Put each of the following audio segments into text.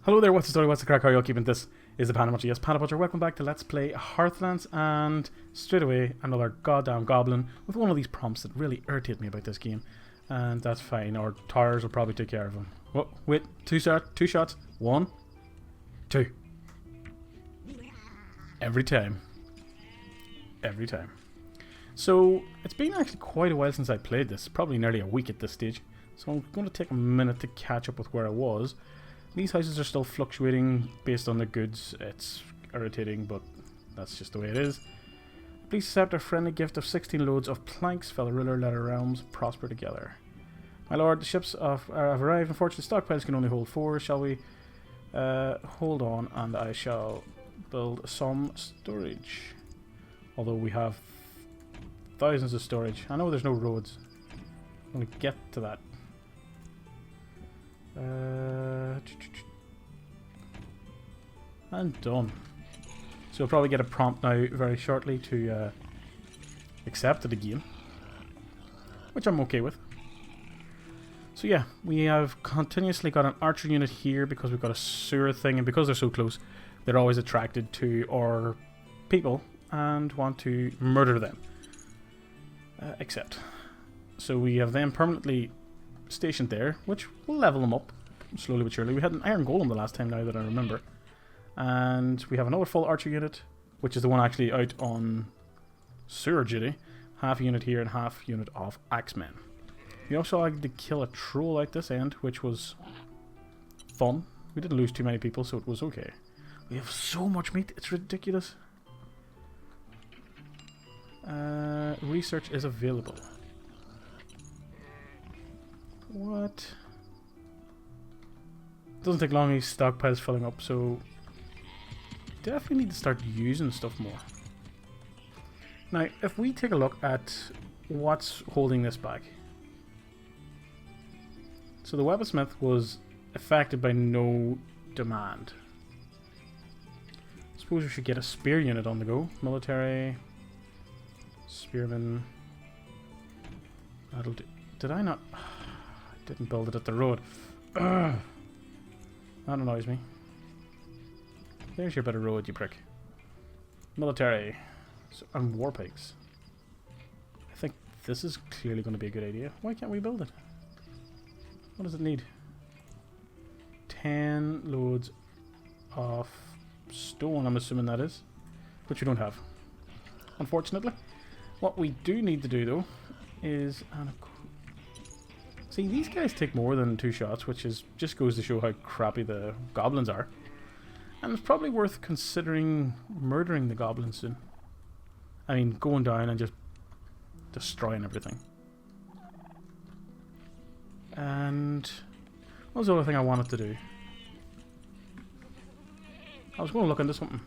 Hello there, what's the story, what's the crack, how are you all keeping? This is the PandaPuncher. Yes, PandaPuncher, welcome back to Let's Play Hearthlands, and straight away, another goddamn goblin with one of these prompts that really irritate me about this game. And that's fine, our towers will probably take care of him. Oh, wait, two shots, 1, 2. Every time. Every time. So, it's been actually quite a while since I played this, probably nearly a week at this stage. So I'm going to take a minute to catch up with where I was. These houses are still fluctuating based on the goods. It's irritating, but that's just the way it is. Please accept a friendly gift of 16 loads of planks. Fellow ruler, let our realms prosper together. My lord, the ships have arrived. Unfortunately, stockpiles can only hold 4. Shall we hold on, and I shall build some storage. Although we have thousands of storage. I know there's no roads. I'm going to get to that. And done. So we'll probably get a prompt now very shortly to accept it again, which I'm okay with. So yeah, we have continuously got an archer unit here because we've got a sewer thing, and because they're so close, they're always attracted to our people and want to murder them. Accept. So we have them permanently stationed there, which will level them up slowly but surely. We had an iron golem the last time, now that I remember, and we have another full archer unit, which is the one actually out on sewer duty. Half a unit here and half unit of axemen. We also had to kill a troll at this end, which was fun. We didn't lose too many people, so it was okay. We have so much meat, it's ridiculous. Research is available. What? Doesn't take long, these stockpiles filling up, so definitely need to start using stuff more. Now, if we take a look at what's holding this back. So the weaponsmith was affected by no demand. Suppose we should get a spear unit on the go. Military, spearman. That'll do. Did I not? Didn't build it at the road. Ugh. That annoys me. There's your bit of road, you prick. Military. So, and war pikes. I think this is clearly going to be a good idea. Why can't we build it? What does it need? 10 loads of stone, I'm assuming that is. Which we don't have, unfortunately. What we do need to do, though, is... See, these guys take more than 2 shots, which is just goes to show how crappy the goblins are. And it's probably worth considering murdering the goblins soon. I mean, going down and just destroying everything. And what was the other thing I wanted to do? I was going to look into something.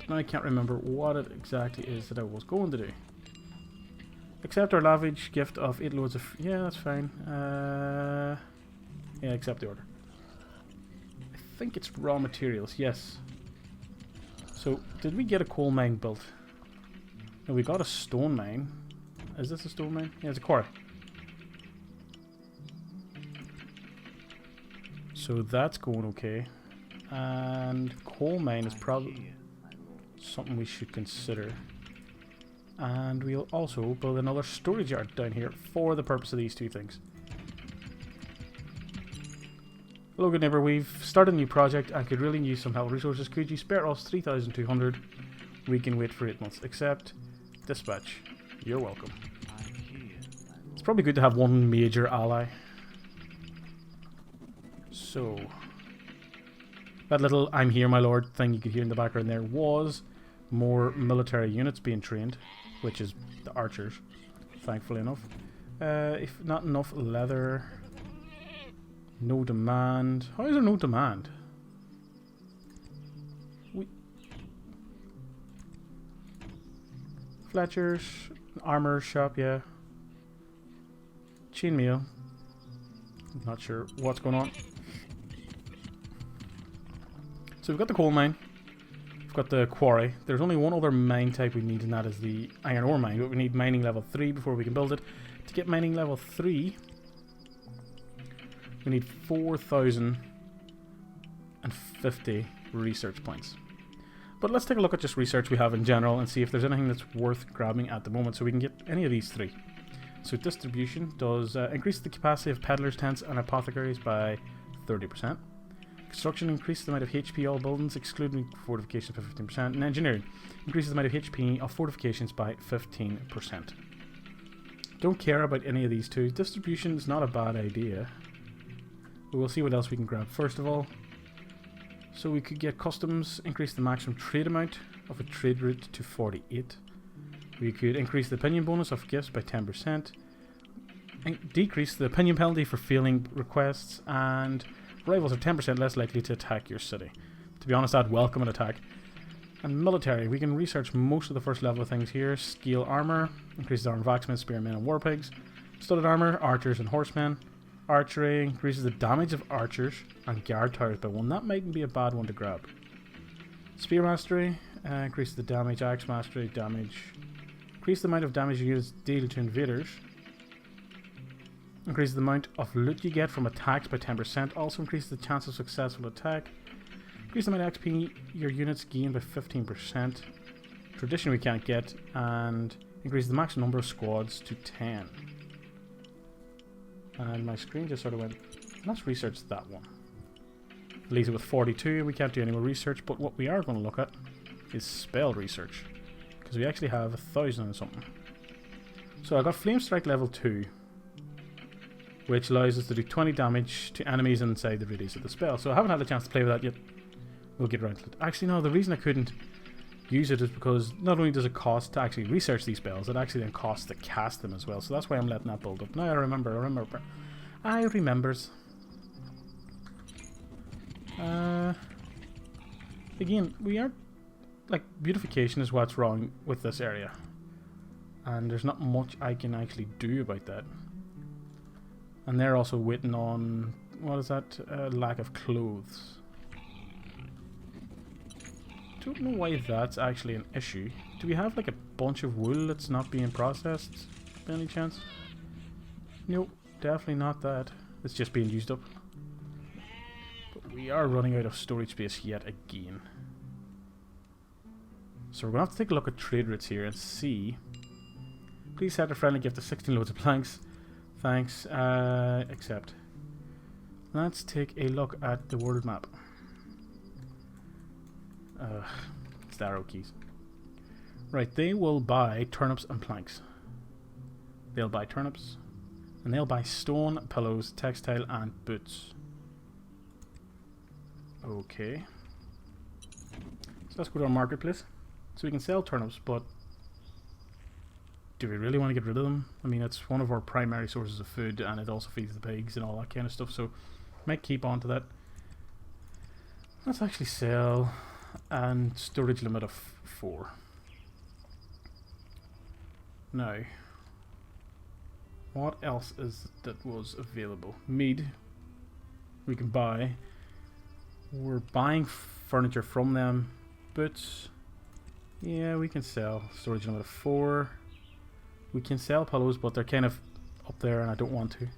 Now I can't remember what it exactly is that I was going to do. Accept our lavish gift of 8 loads of... Yeah, that's fine. Yeah, accept the order. I think it's raw materials, yes. So, did we get a coal mine built? No, we got a stone mine. Is this a stone mine? Yeah, it's a quarry. So that's going okay. And coal mine is probably something we should consider. And we'll also build another storage yard down here for the purpose of these 2 things. Hello, good neighbour. We've started a new project. I could really use some help resources. Could you spare us 3,200? We can wait for 8 months. Accept. Dispatch. You're welcome. It's probably good to have one major ally. So, that little "I'm here, my lord" thing you could hear in the background there was more military units being trained, which is the archers, thankfully enough. If not enough leather, no demand. How is there no demand? Fletcher's, armor shop, yeah. Chainmail. Not sure what's going on. So we've got the coal mine. We've got the quarry. There's only one other mine type we need, and that is the iron ore mine. But we need mining level 3 before we can build it. To get mining level 3, We need 4,050 research points. But let's take a look at just research we have in general and see if there's anything that's worth grabbing at the moment so we can get any of these three. So distribution does increase the capacity of peddlers, tents and apothecaries by 30%. Construction increases the amount of HP all buildings excluding fortifications by 15%. And engineering increases the amount of HP of fortifications by 15%. Don't care about any of these two. Distribution is not a bad idea. But we'll see what else we can grab first of all. So we could get customs, increase the maximum trade amount of a trade route to 48. We could increase the opinion bonus of gifts by 10%. Decrease the opinion penalty for failing requests, and rivals are 10% less likely to attack your city. To be honest, I'd welcome an attack. And military, we can research most of the first level of things here. Scale armor, increases armor of axemen, spearmen and warpigs. Studded armor, archers and horsemen. Archery, increases the damage of archers and guard towers by 1. That mightn't be a bad one to grab. Spear mastery, increases the damage. Axe mastery, damage. Increase the amount of damage your units deal to invaders. Increases the amount of loot you get from attacks by 10%. Also increases the chance of successful attack. Increase the amount of XP your units gain by 15%. Tradition we can't get. And increase the maximum number of squads to 10. And my screen just sort of went, let's research that one. Leaves it with 42. We can't do any more research, but what we are going to look at is spell research. Because we actually have 1,000 and something. So I got Flame Strike level 2. Which allows us to do 20 damage to enemies inside the radius of the spell. So I haven't had a chance to play with that yet. We'll get around to it. Actually no, the reason I couldn't use it is because not only does it cost to actually research these spells, it actually then costs to cast them as well. So that's why I'm letting that build up. Now I remember. I remembers. Again, we aren't... Like, beautification is what's wrong with this area. And there's not much I can actually do about that. And they're also waiting on... What is that? Lack of clothes. Don't know why that's actually an issue. Do we have like a bunch of wool that's not being processed by any chance? Nope, definitely not that. It's just being used up. But we are running out of storage space yet again. So we're going to have to take a look at trade routes here and see. Please set a friendly gift of 16 loads of planks. Thanks. Accept. Let's take a look at the world map. It's the arrow keys. Right, they will buy turnips and planks. They'll buy turnips. And they'll buy stone, pillows, textile and boots. Okay. So let's go to our marketplace. So we can sell turnips, but do we really want to get rid of them? I mean, it's one of our primary sources of food and it also feeds the pigs and all that kind of stuff, so might keep on to that. Let's actually sell, and storage limit of 4. Now, what else is that was available? Mead we can buy. We're buying furniture from them. Boots, yeah, we can sell. Storage limit of 4. We can sell pillows, but they're kind of up there and I don't want to.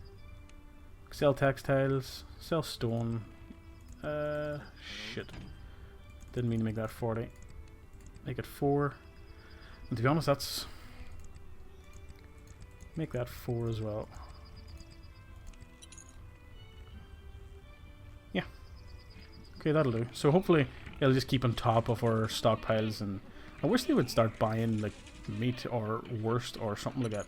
Sell textiles, sell stone. Shit. Didn't mean to make that 40. Make it 4. And to be honest, that's... Make that 4 as well. Yeah. Okay, that'll do. So hopefully it'll just keep on top of our stockpiles, and I wish they would start buying like meat or wurst or something like that.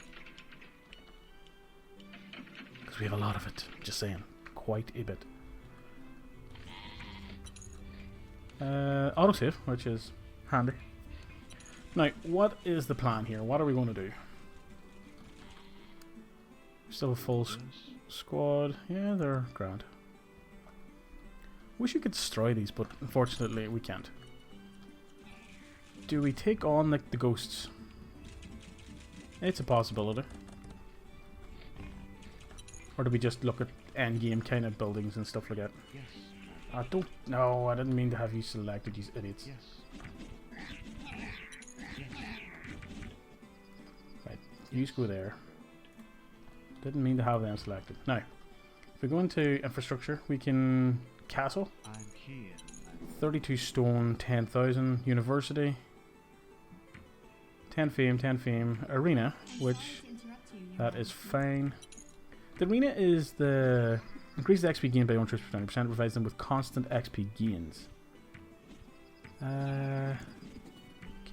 Because we have a lot of it. Just saying. Quite a bit. Autosave, which is handy. Now, what is the plan here? What are we going to do? Still a full squad. Yeah, they're grand. Wish you could destroy these, but unfortunately we can't. Do we take on like the ghosts? It's a possibility. Or do we just look at endgame kind of buildings and stuff like that? Yes. I don't know. I didn't mean to have you selected, you idiots. Yes. Yes. Right, you go there. Didn't mean to have them selected. Now, If we go into infrastructure, we can castle. 32 stone, 10,000. University. 10 fame, 10 fame. Arena, which that is fine. The arena is the increase the XP gained by own troops for 20%, provides them with constant XP gains.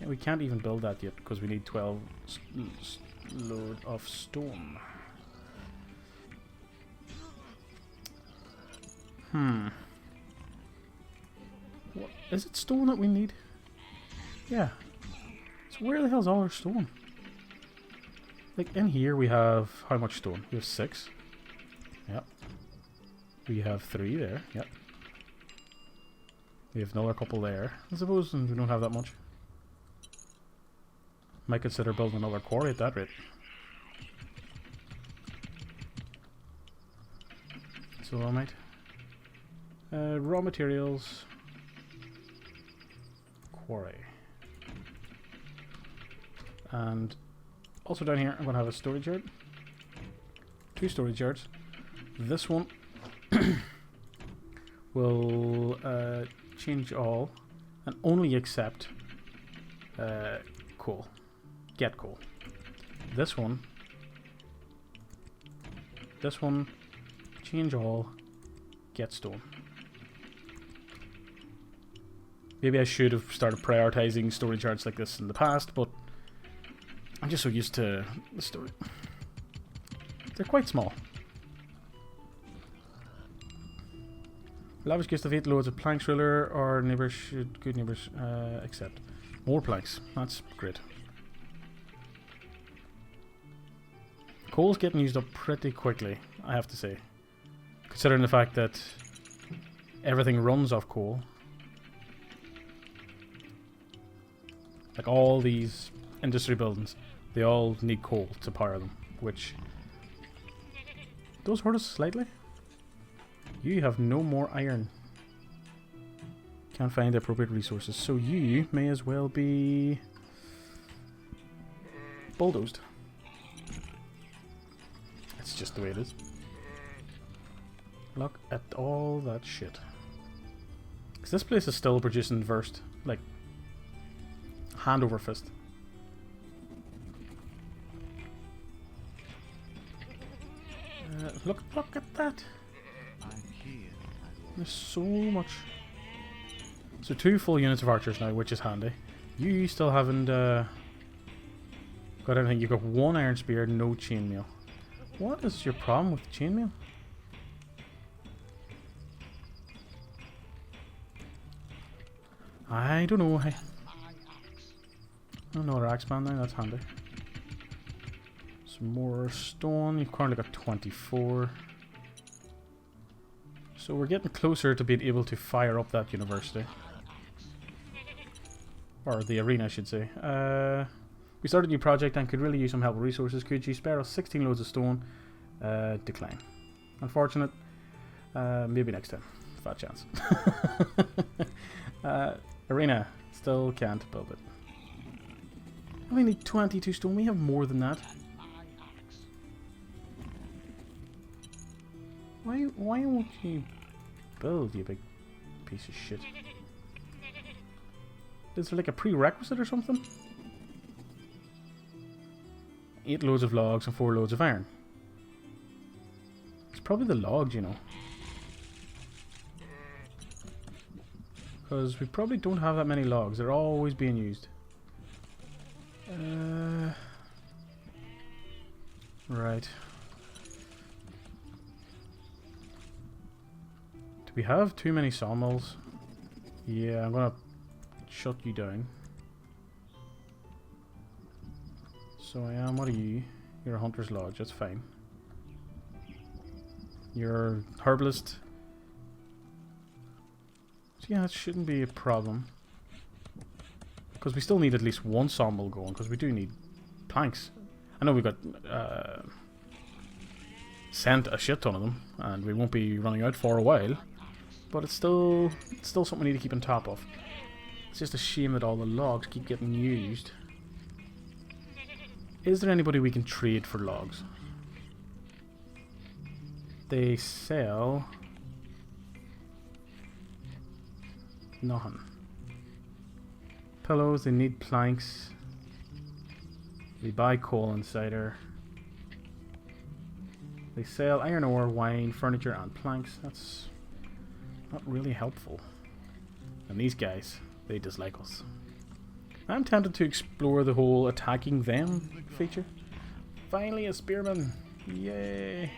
We can't even build that yet because we need 12 load of stone. What is it? Stone that we need? Yeah. So where the hell's all our stone? Like in here we have how much stone? We have 6. Yep. We have 3 there. Yep. We have another couple there. I suppose we don't have that much. Might consider building another quarry at that rate. So I might. Raw materials. Quarry. And also down here I'm going to have a storage yard. 2 storage yards. This one will change all and only accept coal. Get coal. This one, change all, get stone. Maybe I should have started prioritizing storage yards like this in the past, but I'm just so used to the storage. They're quite small. Lavish gives the 8 loads of planks ruler, or neighbours should, good neighbours accept. More planks, that's great. Coal's getting used up pretty quickly, I have to say. Considering the fact that everything runs off coal. Like all these industry buildings, they all need coal to power them, which does hurt us slightly. You have no more iron. Can't find the appropriate resources, so you may as well be bulldozed. It's just the way it is. Look at all that shit. Because this place is still producing versed, like hand over fist. Look at that. There's so much. So 2 full units of archers now, which is handy. You still haven't got anything. You've got 1 iron spear, no chainmail. What is your problem with chainmail? I don't know. Another axe band now, that's handy. Some more stone. You've currently got 24. So we're getting closer to being able to fire up that university. Or the arena, I should say. We started a new project and could really use some help with resources. Could you spare us 16 loads of stone? Decline. Unfortunate. Maybe next time. Fat chance. Arena. Still can't build it. We need 22 stone. We have more than that. Why won't you build, you big piece of shit? Is there like a prerequisite or something? 8 loads of logs and 4 loads of iron. It's probably the logs, you know. Because we probably don't have that many logs. They're always being used. Right. Do we have too many sawmills? Yeah, I'm gonna shut you down. So I am. What are you? You're a hunter's lodge. That's fine. You're herbalist. So yeah, that shouldn't be a problem. Because we still need at least 1 sawmill going, because we do need planks. I know we've got sent a shit ton of them, and we won't be running out for a while. But it's still something we need to keep on top of. It's just a shame that all the logs keep getting used. Is there anybody we can trade for logs? they sell nothing. Pillows, they need planks. They buy coal and cider. They sell iron ore, wine, furniture and planks. That's not really helpful. And these guys, they dislike us. I'm tempted to explore the whole attacking them feature. Finally a spearman. Yay.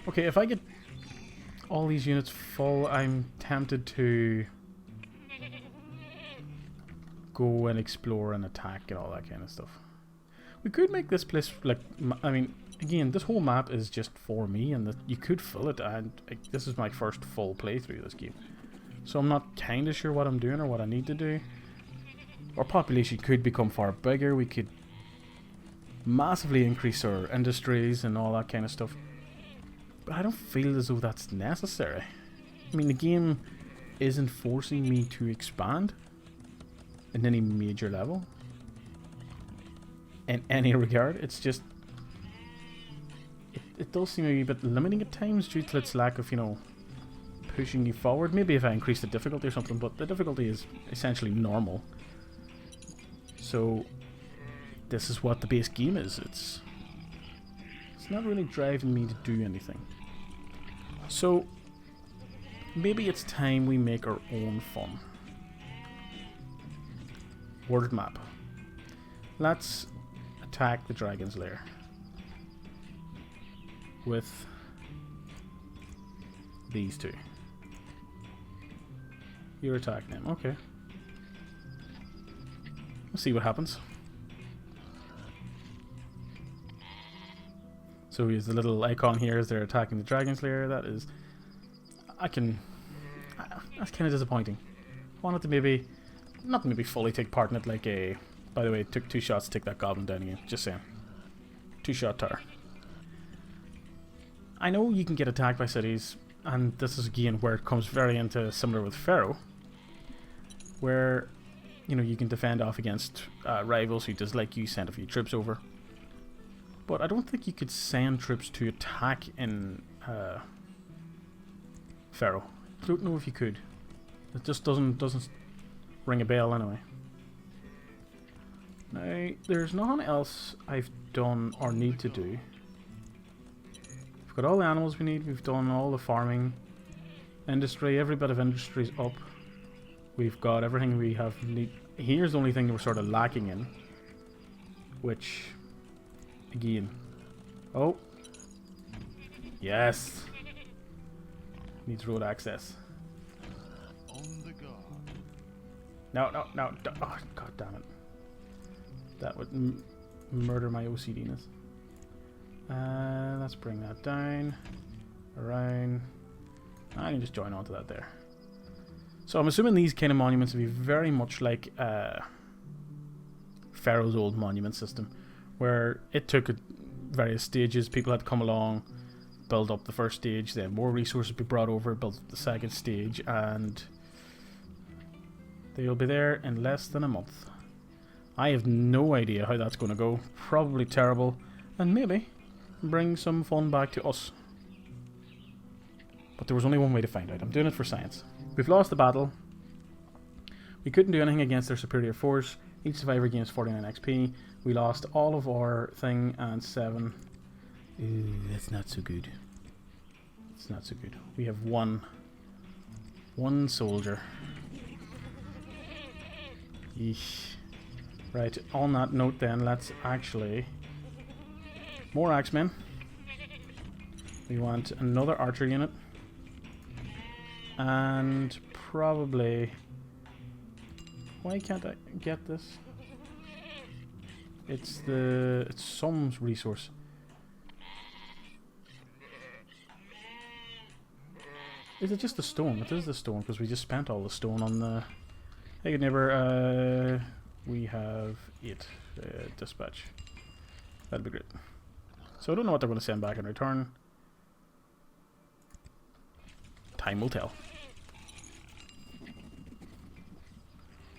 Okay, if I get all these units full, I'm tempted to go and explore and attack and all that kind of stuff. We could make this place like, I mean, again, this whole map is just for me, and you could fill it. And this is my first full playthrough of this game, so I'm not kind of sure what I'm doing or what I need to do. Our population could become far bigger. We could massively increase our industries and all that kind of stuff. But I don't feel as though that's necessary. I mean, the game isn't forcing me to expand in any major level, in any regard. It's just, it does seem to be a bit limiting at times due to its lack of, you know, pushing you forward. Maybe if I increase the difficulty or something, but the difficulty is essentially normal. So this is what the base game is. It's not really driving me to do anything. So maybe it's time we make our own fun. World map. Let's attack the dragon's lair with these two. You're attacking them. Okay. We'll see what happens. So here's the little icon here as they're attacking the dragon's lair. That is, that's kind of disappointing. Wanted to maybe, not maybe fully take part in it like a, by the way, it took 2 shots to take that goblin down again, just saying. 2-shot tower. I know you can get attacked by cities, and this is again where it comes very into similar with Pharaoh, where, you know, you can defend off against rivals who dislike you, send a few troops over. But I don't think you could send troops to attack in Pharaoh. I don't know if you could. It just doesn't ring a bell anyway. Now, there's nothing else I've done or need to do. We've got all the animals we need. We've done all the farming, industry. Every bit of industry is up. We've got everything we have need. Here's the only thing that we're sort of lacking in, which, again, oh, yes, needs road access. No, oh, god damn it. That would murder my OCD-ness. Let's bring that down, around. I can just join onto that there. So I'm assuming these kind of monuments would be very much like Pharaoh's old monument system, where it took various stages. People had to come along, build up the first stage, then more resources be brought over, build up the second stage, and they'll be there in less than a month. I have no idea how that's going to go. Probably terrible, and maybe bring some fun back to us. But there was only one way to find out. I'm doing it for science. We've lost the battle. We couldn't do anything against their superior force. Each survivor gains 49 XP. We lost all of our thing and 7. Ooh, that's not so good. It's not so good. We have one soldier. Eesh. Right, on that note then, let's actually... More axemen. We want another archer unit. And probably... Why can't I get this? It's some resource. Is it just the stone? It is the stone, because we just spent all the stone on the... Hey, good neighbor, we have 8 dispatch. That'd be great. So I don't know what they're going to send back in return. Time will tell.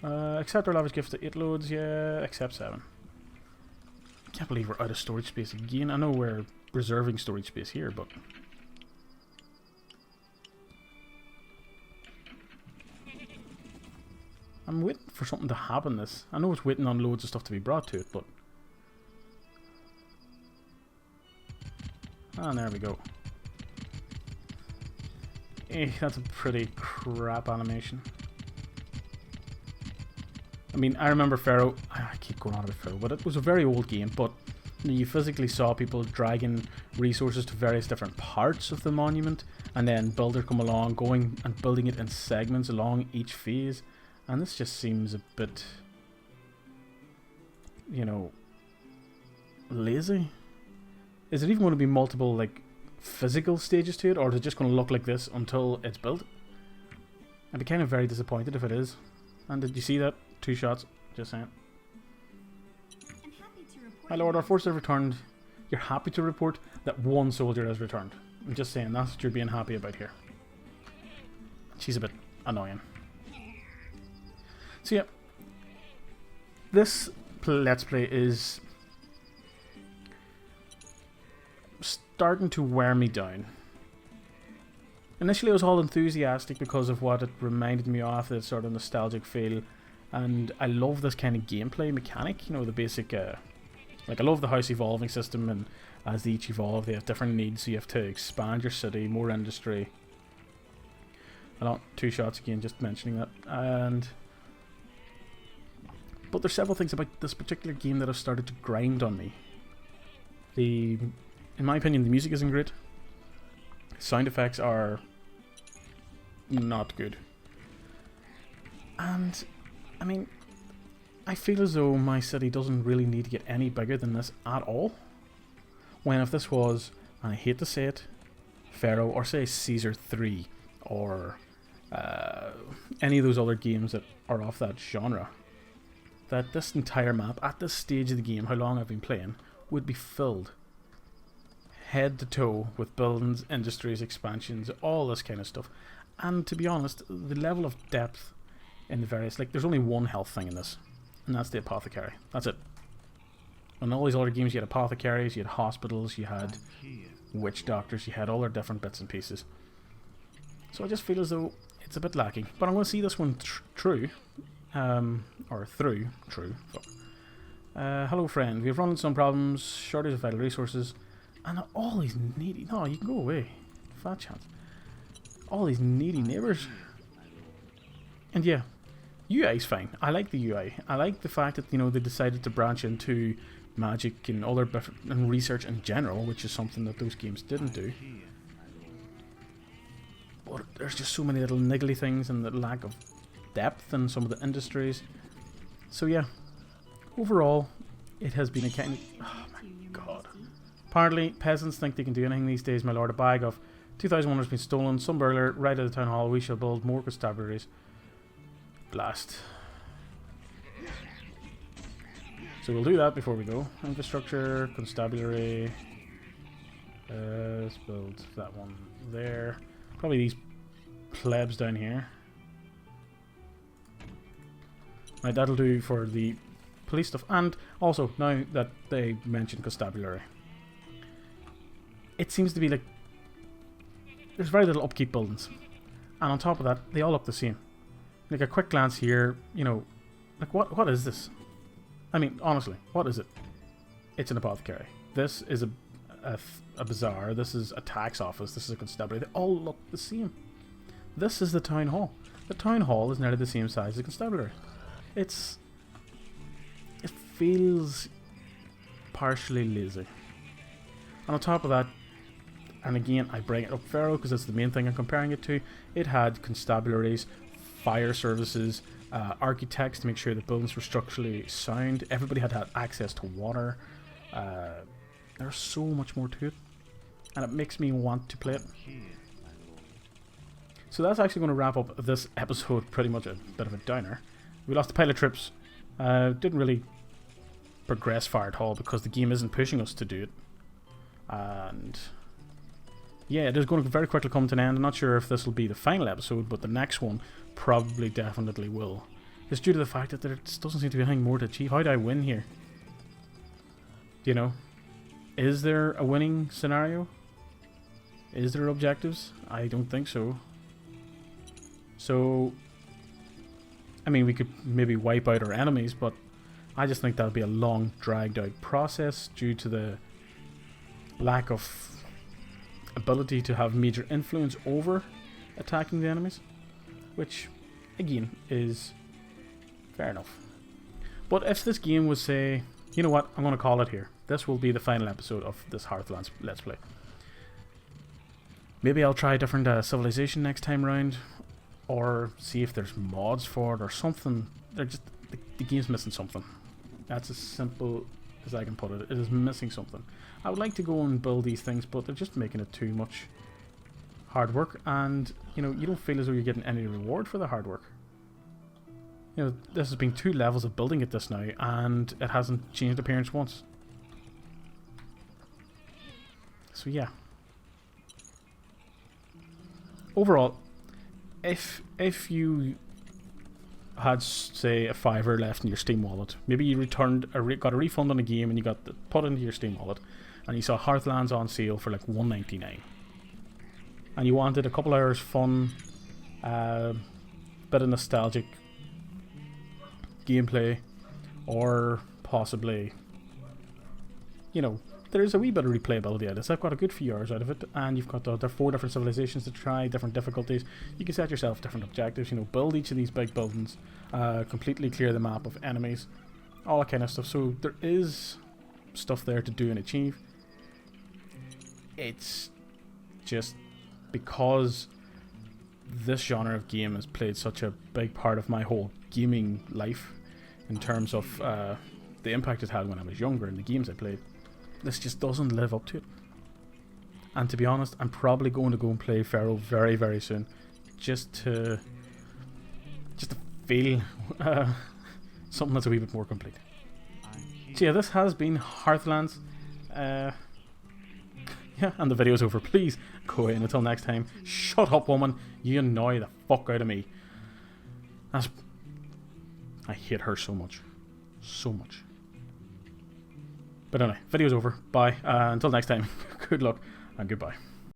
Accept our lavish gifts to 8 loads, yeah, accept 7. can't believe we're out of storage space again. I know we're reserving storage space here, but... I'm waiting for something to happen this. I know it's waiting on loads of stuff to be brought to it, but... And there we go. That's a pretty crap animation. I mean, I remember Pharaoh. I keep going on about Pharaoh, but it was a very old game. But you physically saw people dragging resources to various different parts of the monument, and then builder come along, going and building it in segments along each phase. And this just seems a bit, you know, lazy. Is it even going to be multiple, like, physical stages to it, or is it just going to look like this until it's built? I'd be kind of very disappointed if it is. And did you see that? 2 shots, just saying. My lord, our forces have returned. You're happy to report that 1 soldier has returned. I'm just saying, that's what you're being happy about here. She's a bit annoying. So yeah, this Let's Play is starting to wear me down. Initially I was all enthusiastic because of what it reminded me of, the sort of nostalgic feel, and I love this kind of gameplay mechanic, you know, the basic, like I love the house evolving system, and as they each evolve they have different needs, so you have to expand your city, more industry. I don't, 2 shots again, just mentioning that. But there's several things about this particular game that have started to grind on me. In my opinion, the music isn't great. Sound effects are not good. And, I mean, I feel as though my city doesn't really need to get any bigger than this at all. When if this was, and I hate to say it, Pharaoh, or say Caesar 3, or any of those other games that are off that genre, that this entire map, at this stage of the game, how long I've been playing, would be filled head to toe with buildings, industries, expansions, all this kind of stuff. And to be honest, the level of depth in the various, like, there's only one health thing in this, and that's the apothecary. That's it. In all these other games you had apothecaries, you had hospitals, you had witch doctors, you had all their different bits and pieces. So I just feel as though it's a bit lacking. But I'm going to see this one through. Hello friend, we've run into some problems, shortage of vital resources, and all these needy... No, you can go away. Fat chance. All these needy neighbours. And yeah, UI's fine. I like the UI. I like the fact that, you know, they decided to branch into magic and other and research in general, which is something that those games didn't do. But there's just so many little niggly things, and the lack of depth in some of the industries. So yeah, overall, it has been a kind of... Oh my god. Apparently, peasants think they can do anything these days, my lord. A bag of 2,100 has been stolen. Some burglar right at the town hall. We shall build more constabularies. Blast. So we'll do that before we go. Infrastructure, constabulary. Let's build that one there. Probably these plebs down here. Right, that'll do for the police stuff. And also, now that they mentioned constabulary, it seems to be like there's very little upkeep buildings. And on top of that, they all look the same. Like a quick glance here, you know, like what is this? I mean, honestly, what is it? It's an apothecary. This is a bazaar. This is a tax office. This is a constabulary. They all look the same. This is the town hall. The town hall is nearly the same size as the constabulary. It feels partially lazy. And on top of that, and again I bring it up Pharaoh because that's the main thing I'm comparing it to, it had constabularies, fire services, architects to make sure the buildings were structurally sound. Everybody had access to water. There's so much more to it, and it makes me want to play it. So that's actually going to wrap up this episode. Pretty much a bit of a downer. We lost the pilot trips. Didn't really progress far at all because the game isn't pushing us to do it. And yeah, it is going to very quickly come to an end. I'm not sure if this will be the final episode, but the next one probably definitely will. It's due to the fact that there just doesn't seem to be anything more to achieve. How do I win here? You know, is there a winning scenario? Is there objectives? I don't think so. So, I mean, we could maybe wipe out our enemies, but I just think that would be a long, dragged out process due to the lack of ability to have major influence over attacking the enemies, which, again, is fair enough. But if this game was, say, you know what, I'm going to call it here. This will be the final episode of this Hearthlands Let's Play. Maybe I'll try a different civilization next time round, or see if there's mods for it or something. They're just the game's missing something. That's as simple as I can put it. It is missing something. I would like to go and build these things, but they're just making it too much hard work, and you know, you don't feel as though you're getting any reward for the hard work. You know, this has been 2 levels of building it this now, and it hasn't changed appearance once. So yeah. Overall, if you had, say, a $5 left in your Steam wallet, maybe you returned got a refund on a game and you got put into your Steam wallet, and you saw Hearthlands on sale for like $1.99, and you wanted a couple hours fun, bit of nostalgic gameplay, or possibly, you know, there's a wee bit of replayability out of this. I've got a good few hours out of it, and you've got the 4 different civilizations to try, different difficulties. You can set yourself different objectives, you know, build each of these big buildings, completely clear the map of enemies, all that kind of stuff. So there is stuff there to do and achieve. It's just because this genre of game has played such a big part of my whole gaming life in terms of the impact it had when I was younger and the games I played. This just doesn't live up to it. And to be honest, I'm probably going to go and play Pharaoh very, very soon, just to feel something that's a wee bit more complete. So yeah, this has been Hearthlands. Yeah, and the video's over. Please go in. Until next time, shut up, woman. You annoy the fuck out of me. I hate her so much. So much. But anyway, video's over. Bye. Until next time, good luck and goodbye.